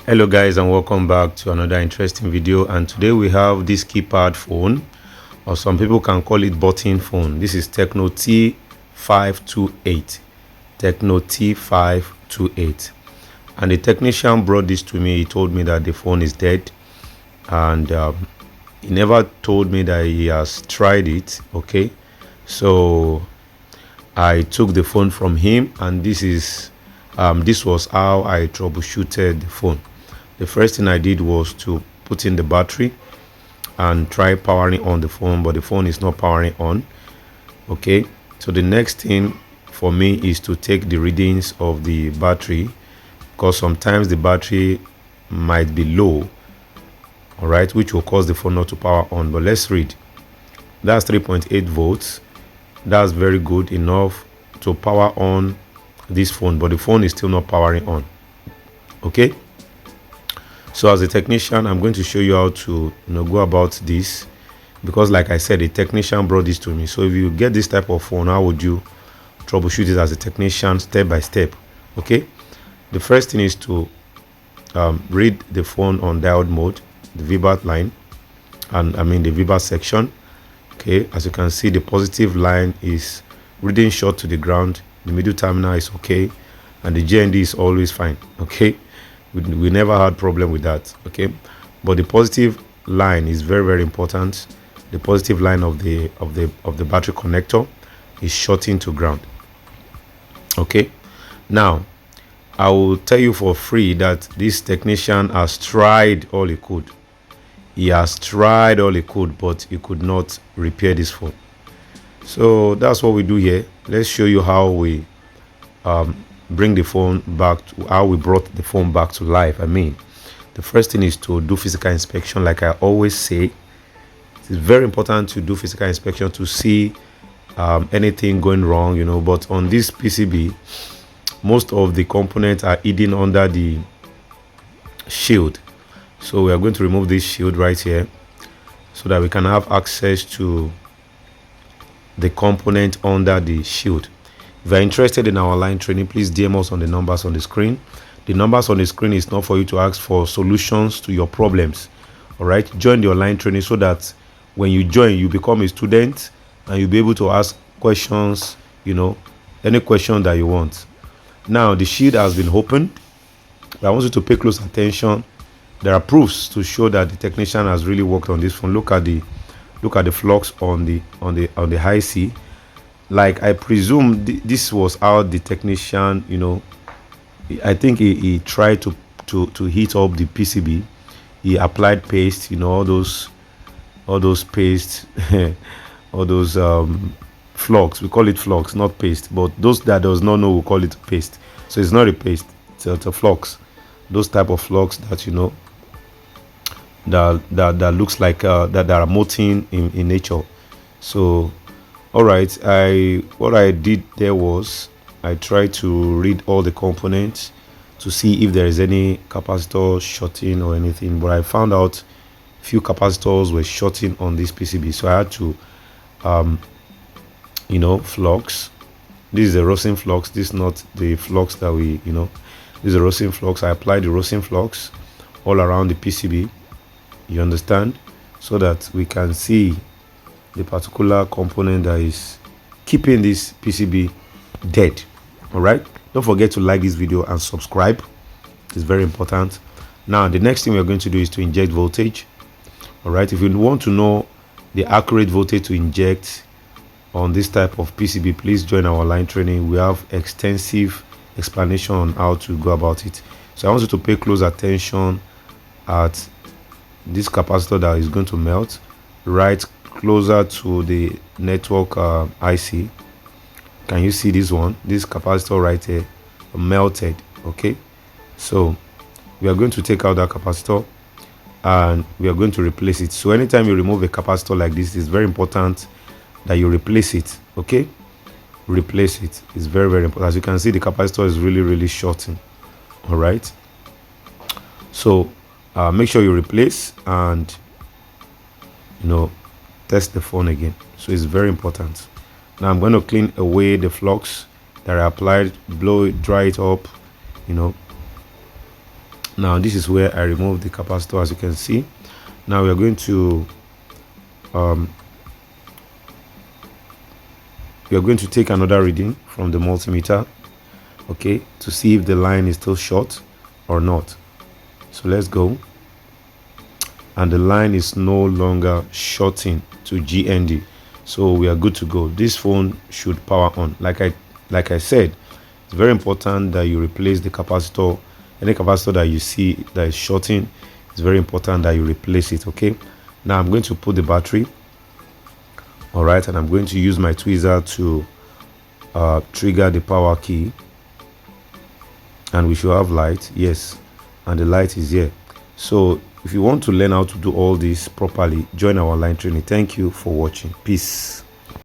Hello guys, and welcome back to another interesting video. And today we have this keypad phone, or some people can call it button phone. This is Tecno T528. Tecno T528. And the technician brought this to me. He told me that the phone is dead, and he never told me that he has tried it. Okay, so I took the phone from him, and this was how I troubleshooted the phone. The first thing I did was to put in the battery and try powering on the phone, but the phone is not powering on. Okay, so the next thing for me is to take the readings of the battery, because sometimes the battery might be low, all right, which will cause the phone not to power on. But let's read. That's 3.8 volts. That's very good enough to power on this phone, but the phone is still not powering on. Okay, so as a technician, I'm going to show you how to go about this, because like I said, a technician brought this to me. So if you get this type of phone, how would you troubleshoot it as a technician, step by step? Okay, the first thing is to read the phone on diode mode, the VBAT line, and the VBAT section. Okay, as you can see, the positive line is reading short to the ground, the middle terminal is okay, and the GND is always fine. Okay, we never had problem with that. Okay, but the positive line is very, very important. The positive line of the battery connector is shorting to ground. Okay, now I will tell you for free that this technician has tried all he could. He has tried all he could, but he could not repair this phone. So that's what we do here. Let's show you how we bring the phone back to, how we brought the phone back to life. The first thing is to do physical inspection. Like I always say, it's very important to do physical inspection to see anything going wrong, but on this PCB, most of the components are hidden under the shield. So we are going to remove this shield right here so that we can have access to the component under the shield. If you're interested in our line training, please DM us on the numbers on the screen. The numbers on the screen is not for you to ask for solutions to your problems. All right, join the online training so that when you join, you become a student and you'll be able to ask questions, any question that you want. Now the shield has been opened. I want you to pay close attention. There are proofs to show that the technician has really worked on this phone. Look at the flux on the high C. Like I presume this was how the technician, I think he tried to heat up the PCB. He applied paste, all those paste, all those flux. We call it flux, not paste. But those that does not know will call it paste. So it's not a paste; it's a flux. Those type of flux that that looks like that are molten in nature. So all right, what I did there was I tried to read all the components to see if there is any capacitor shorting or anything, but I found out few capacitors were shorting on this PCB. So I had to flux. This is a rosin flux. This is not the flux that we this is a rosin flux. I applied the rosin flux all around the PCB, you understand, so that we can see the particular component that is keeping this PCB dead. All right, don't forget to like this video and subscribe. It's very important. Now the next thing we're going to do is to inject voltage. All right, if you want to know the accurate voltage to inject on this type of PCB, please join our line training. We have extensive explanation on how to go about it. So I want you to pay close attention at this capacitor that is going to melt right closer to the network IC. Can you see this one? This capacitor right here melted. Okay, so we are going to take out that capacitor and we are going to replace it. So anytime you remove a capacitor like this, it's very important that you replace it. Okay, replace it. It's very, very important. As you can see, the capacitor is really, really shorting. All right, so make sure you replace and test the phone again. So it's very important. Now I'm going to clean away the flux that I applied, blow it, dry it up, Now this is where I remove the capacitor, as you can see. Now we are going to take another reading from the multimeter, okay, to see if the line is still short or not. So let's go. And the line is no longer shorting to GND, so we are good to go. This phone should power on. Like I said, it's very important that you replace the capacitor. Any capacitor that you see that is shorting, it's very important that you replace it. Okay, now I'm going to put the battery, all right, and I'm going to use my tweezer to trigger the power key, and we should have light. Yes, and the light is here. So if you want to learn how to do all this properly, join our online training. Thank you for watching. Peace.